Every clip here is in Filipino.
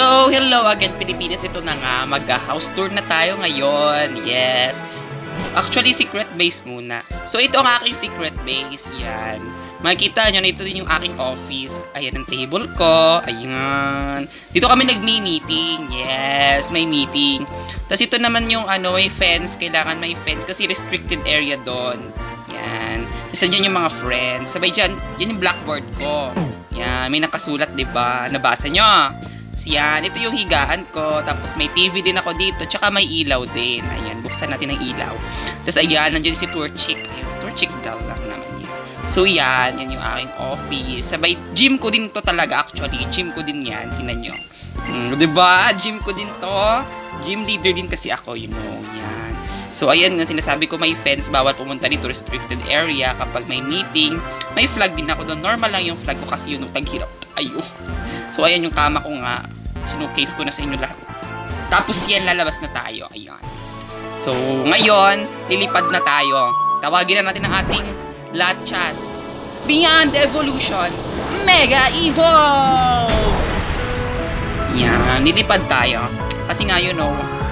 So, hello again Pilipinas. Ito na nga, mag-house tour na tayo ngayon. Yes. Actually, secret base muna. So, ito ang aking secret base. Yan. Makikita nyo na ito din yung aking office. Ayan ang table ko. Ayan. Dito kami nagmi-meeting. Yes, may meeting. Tapos ito naman yung may fence. Kailangan may fence kasi restricted area doon. Yan. Tapos dyan yung mga friends. Sabay dyan, yan yung blackboard ko. Yan, may nakasulat, diba? Nabasa nyo. Yan, ito yung higaan ko. Tapos may TV din ako dito. Tsaka may ilaw din. Ayan, buksan natin ang ilaw. Tapos ayan, nandiyan si Tour Chick. Ayan, Tour Chick daw lang naman yan. So yan yung aking office. Sabay, gym ko din to talaga actually. Gym ko din yan. Tingnan nyo. Diba? Gym ko din to. Gym leader din kasi ako, you know. Yan. So ayan nga, sinasabi ko may fence. Bawal pumunta dito, restricted area. Kapag may meeting, may flag din ako doon. Normal lang yung flag ko kasi yun, taghirap tayo. So, ayan yung kama ko nga. Sinukase ko na sa inyo lahat. Tapos yan, lalabas na tayo. Ayan. So, ngayon, lilipad na tayo. Tawagin na natin ang ating Lachas. Beyond Evolution, Mega Evolve! Yan, lilipad tayo. Kasi nga,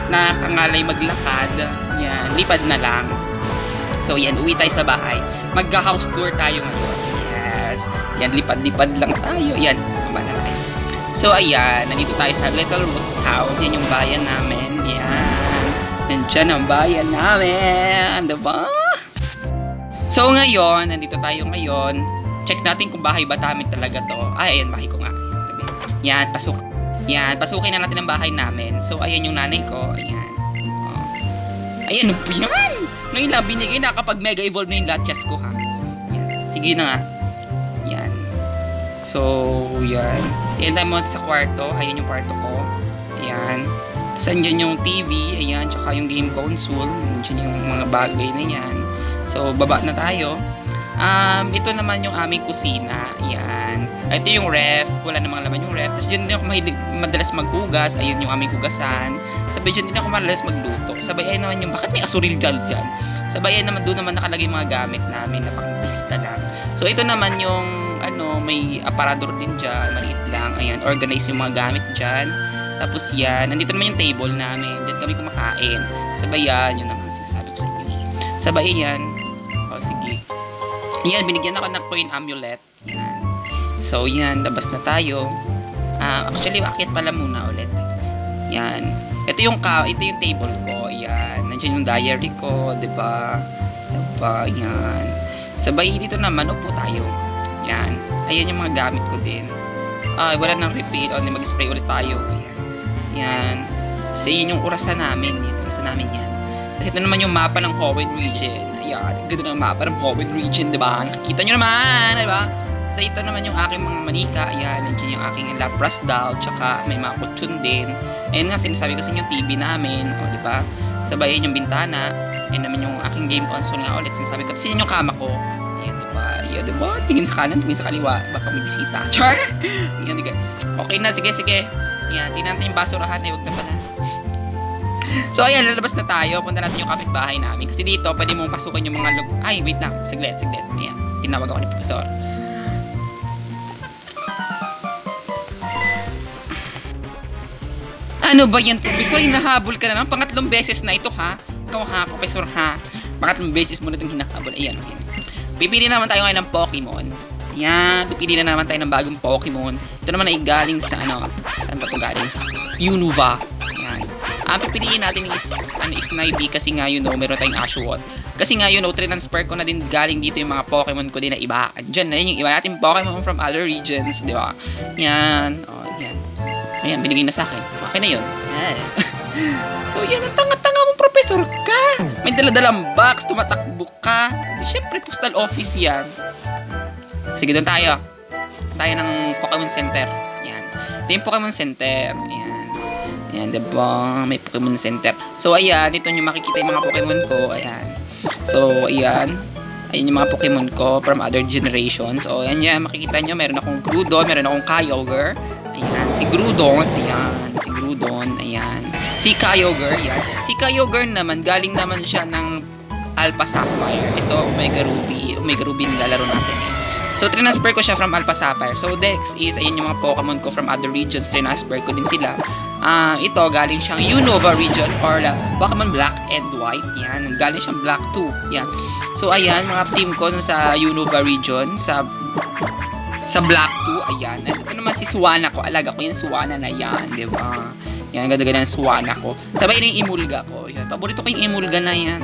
nakakangalay maglakad. Yan, lipad na lang. So, yan, uwi tayo sa bahay. Magka-house tour tayo ngayon. Yes. Yan, lipad-lipad lang tayo. Yan, baba na tayo. So, ayan, nandito tayo sa Little Root Town. Yan yung bayan namin. Yan. Nandiyan ang bayan namin. Diba? So, ngayon, nandito tayo ngayon. Check natin kung bahay ba namin talaga to. Ay, ayan, bahay ko nga. Yan, pasok. Yan, pasukin na natin ang bahay namin. So, ayan yung nanay ko. Ayan. Oh. Ayan, yan. Ngayon lang, binigay na kapag mega evolve na yung Lachas ko, ha. Yan. Sige na nga. Yan. So, yan. Yan tayo mo sa kwarto. Ayan yung kwarto ko. Ayan. Tapos andyan yung TV. Ayan. Tsaka yung game console. Andyan yung mga bagay na yan. So, baba na tayo. Ito naman yung aming kusina. Ayan. Ito yung ref. Wala namang laman yung ref. Tapos dyan din ako madalas maghugas. Ayan yung aming hugasan. Sabay dyan din ako madalas magluto. Sabay ayan naman yung, bakit may asuril dyan? Sabay ayan naman, doon naman nakalagay mga gamit namin na pang-bisita lang. So, ito naman yung may aparador din dyan, maliit lang. Ayan, organize yung mga gamit dyan. Tapos yan, nandito naman yung table namin. Dyan kami kumakain. Sabay yan, yun naman sinasabi ko sa inyo. Sabay yan. O, sige. Yan, binigyan ako ng coin amulet. Yan. So, yan, labas na tayo. Actually, akyat pala muna ulit. Yan. Ito yung table ko. Yan. Nandiyan yung diary ko, diba? Diba? Yan. Sabay dito naman, upo tayo. Yan. Ayan yung mga gamit ko din. Wala nang refill. Mag-spray ulit tayo. Ayan. Yan. Kasi yun yung orasan namin. Orasan namin yan. Kasi ito naman yung mapa ng Hoenn region. Ayan. Ganda ng mapa ng Hoenn region, diba? Nakikita nyo naman, diba? Kasi ito naman yung aking mga manika. Ayan. Nandiyan yung aking Lapras doll. Tsaka may mga kutsyon din. Ayan nga, sinasabi ko sa inyo, TV namin. O, diba? Sabay yung bintana. Ayan naman yung aking game console nga ulit. Sinasabi ko, kasi yun yung kama ko. Ayan, diba? Ayan, diba? Tingin sa kanan, tingin sa kaliwa. Baka may bisita. Char! Ayan, diba? Okay na, sige. Ayan, tingnan natin yung basurahan. Huwag na pala. So, ayan, lalabas na tayo. Punta natin yung kapitbahay namin. Kasi dito, pwede mong pasukan yung mga Ay, wait lang. Saglit. Ayan, tinawag ako ni Professor. Ano ba yan, Professor? Hinahabol ka na naman. Pangatlong beses na ito, ha? Ikaw, ha, Professor, ha? Pangatlong beses mo na itong hinahabol. Ayan. Pipili naman tayo ngayon ng Pokemon. Yan, pipili na naman tayo ng bagong Pokemon. Ito naman ay galing sa saan ba ito galing? Sa Unova. Yan. Pipiliin natin is Snivy kasi nga meron tayong Ashwat. Kasi nga transfer ko na din galing dito yung mga Pokemon ko din na iba. Diyan na yung iba natin Pokemon from other regions, di ba? Yan. Oh, yan. Ayan, binigay na sa akin. Okay na yun. So, yan, ang tanga-tanga mong professor ka. May daladalang box, tumatakbo ka. Siyempre, postal office yan. Sige, doon tayo. Tayo ng Pokemon Center. Yan. Ito yung Pokemon Center. Yan. Yan, diba? May Pokemon Center. So, ayan. Ito yung makikita yung mga Pokemon ko. Ayan. So, ayan. Ayan yung mga Pokemon ko from other generations. So, ayan yan. Makikita nyo, meron akong Groudon, meron akong Kyogre. Ayan. Si Groudon. Ayan. Si Groudon. Ayan. Si Kyogre. Ayan. Si Kyogre naman, galing naman siya ng Alpha Sapphire. Ito, Omega Ruby. Omega Ruby nilalaro natin. So, transfer ko siya from Alpha Sapphire. So, Dex is, ayan yung mga Pokemon ko from other regions. Transfer ko din sila. Ito, galing siyang Unova region or Pokemon Black and White. Yan. Galing siyang Black 2. Yan. So, ayan, mga team ko sa Unova region. Sa Black 2, ayan. Ito naman si Suwana ko. Alaga ko yung Suwana na yan, di ba? Yan, ganda-ganda ng Suwana ko. Sabay na yung Emulga ko. Yan. Paborito ko yung Emulga na yan.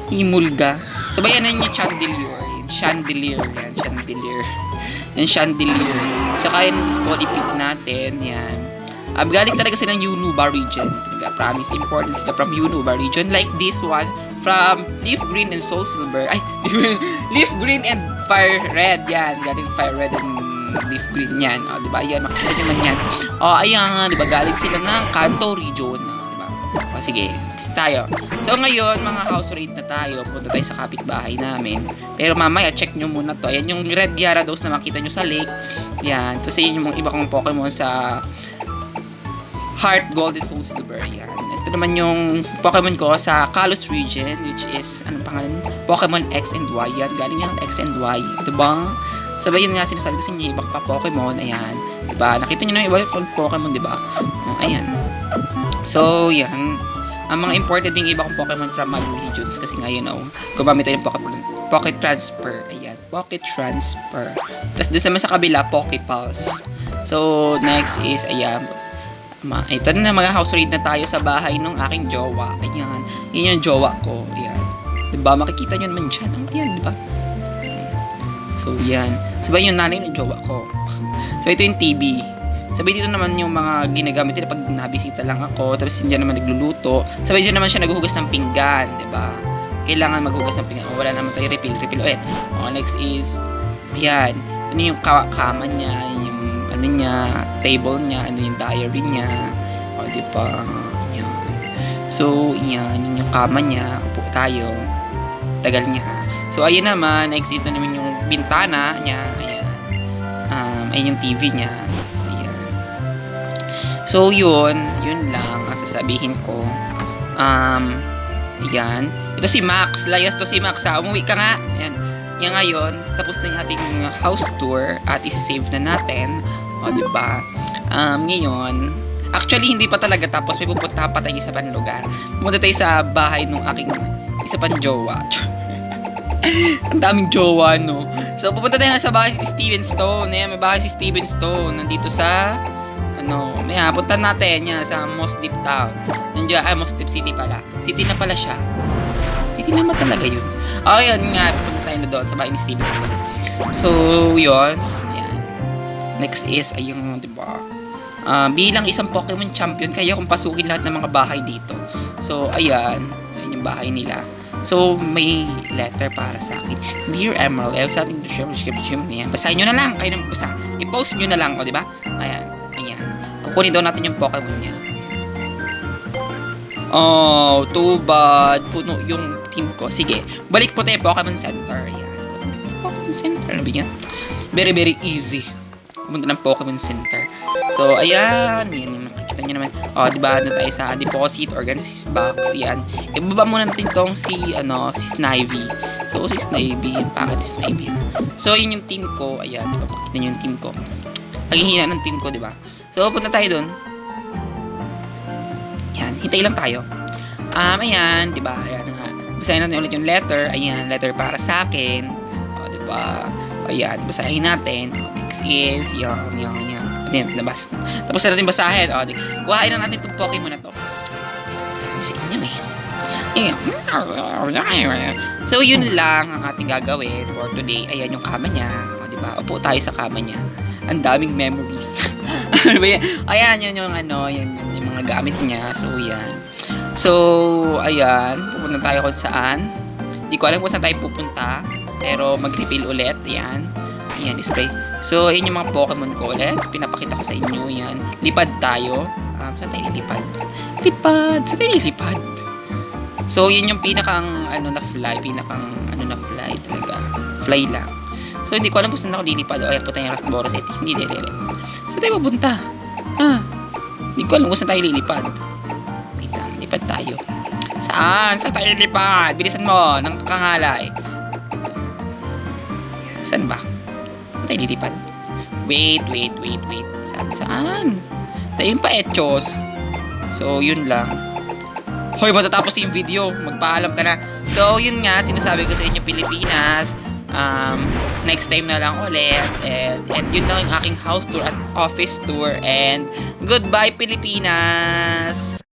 Emulga. Sabay yan yung Chandelier. Chandelier. Yan, Chandelier. Yan, Chandelier. Tsaka yung Scolipede natin. Yan. Galing talaga sila ng Unova region. Talaga, promise. Important sila from Unova region. Like this one. From Leaf Green and Soul Silver. Ay, Leaf Green and Fire Red. Yan. Galing Fire Red and Leaf Green yan. O, diba? Ayan, makikita nyo man yan. O, ayan. Diba? Galing sila ng Kanto region. O, diba? O, sige. Kasi tayo. So, ngayon, mga house raid na tayo. Punta tayo sa kapitbahay namin. Pero mamaya, check nyo muna to. Ayan yung Red Gyarados na makita nyo sa lake. Yan. Tapos, ayan yung mga iba kong Pokemon sa Heart Gold and Soul Silver. Yan. Ito naman yung Pokemon ko sa Kalos region, which is, anong pangalan? Pokemon X and Y. Yan. Galing yan X and Y. Diba? Sabay yun nga sinasabi kasi niya iba pa Pokemon. Ayan. Diba? Nakita nyo na iba yung Pokemon, diba? Ayan. So, yan. Ang mga important yung iba kong Pokemon from other regions kasi ngayon, gumamit tayo ng Pocket Transfer. Ayan. Pocket Transfer. Tapos doon naman sa kabila, Pokepulse. So, next is, ayan. Ito na mga house raid na tayo sa bahay ng aking jowa. Ayan. Yun yung jowa ko. Ayan. Diba? Makikita nyo naman dyan. Ayan, diba? So, yan. Sabay yung nanay ng jowa ko. So, ito yung TV. Sabay dito naman yung mga ginagamit nila pag nabisita lang ako. Tapos, hindi naman nagluluto. Sabay dyan naman siya naghuhugas ng pinggan. Diba? Kailangan maghugas ng pinggan. Wala naman tayo refill ulit. Next is, yan. Ano yung kama niya, yung ano niya, table niya, ano yung diary niya. O, diba? Yan. So, yan. Yun yung kama niya. Upo tayo. Tagal niya. So, ayun naman. Next, ito naman yung bintana niya. Ayan. Ayun yung TV niya. Ayan. So, yun. Yun lang ang sasabihin ko. Ayan. Ito si Max. Layas to si Max. Umuwi ka nga. Ayan. Yan ngayon. Tapos na yung ating house tour. At isi-save na natin. O, diba? Ngayon, actually, hindi pa talaga tapos. May pupuntahan pa tayo sa pang lugar. Pumunta tayo sa bahay ng aking isa pang jowa. Ang daming jowa, no? So, pupunta tayo sa bahay si Steven Stone. Ayan, may bahay si Steven Stone. Nandito sa, may punta natin yan sa Moss Deep Town. Nandiyan, Moss Deep City pala. City na pala siya. City naman talaga yun. Yun nga, pupunta tayo na doon sa bahay ni Steven Stone. So, yun. Ayan. Next is, ayun, diba? Bilang isang Pokemon champion, kaya kung pasukin lahat ng mga bahay dito. So, ayan. Ayan yung bahay nila. So, may letter para sa akin. Dear Emerald, I have something to share with you. Basahin nyo na lang. Kayo nang basta. I-post nyo na lang. O, diba? Ayan. Ayan. Kukunin daw natin yung Pokemon niya. Oh, too bad. Puno yung team ko. Sige. Balik po tayo Pokemon Center. Ayan. Pokemon Center. Ano ba yan? Very, very easy. Pumunta ng Pokemon Center. So, ayan. Yan yung makikita nyo naman. Diba? Doon tayo sa deposit or Genesis box. Yan. Ibaba muna natin tong si Snivy. So, si Snivy. Yung pangit si Snivy. So, yun yung team ko. Ayan. Diba? Pakita nyo yung team ko. Paghihina ng team ko, diba? So, punta tayo doon. Yan. Hintay lang tayo. Ayan. Diba? Ayan nga. Basahin natin ulit yung letter. Ayan. Letter para sa akin. Diba? Ayan. Basahin natin. Next is, yan. Ayan, nabas. Tapos na natin basahin. Kuhain na natin itong Pokemon na to. Sabi sa inyo So, yun lang ang ating gagawin for today. Ayan yung kama niya. Diba? Upo tayo sa kama niya. Ang daming memories. Ayan, yun yung yung mga gamit niya. So, yan. So, ayan. Pupunta tayo kung saan. Hindi ko alam kung saan tayo pupunta. Pero, mag-refill ulit. Ayan. Ayan, display. So, yun yung mga Pokemon ko ulit. Pinapakita ko sa inyo. Yan. Lipad tayo. Saan tayo lipad? Lipad! Saan tayo lipad? So, yun yung pinakang, na fly. Pinakang, na fly talaga. Fly lang. So, hindi ko alam kung saan ako lilipad. Ayan po tayo yung Rastboros. Hindi. Saan tayo mapunta? Hindi ko alam kung saan tayo lilipad. Wait lang. Lipad tayo. Saan? Saan tayo lilipad? Bilisan mo. Nang kangalay. Saan ba? tayo lilipad? Wait. Saan? Ayun pa, Echos. So, yun lang. Hoy, matatapos yung video. Magpaalam ka na. So, yun nga, sinasabi ko sa inyo, Pilipinas. Next time na lang ulit. And yun lang yung aking house tour at office tour. And goodbye, Pilipinas!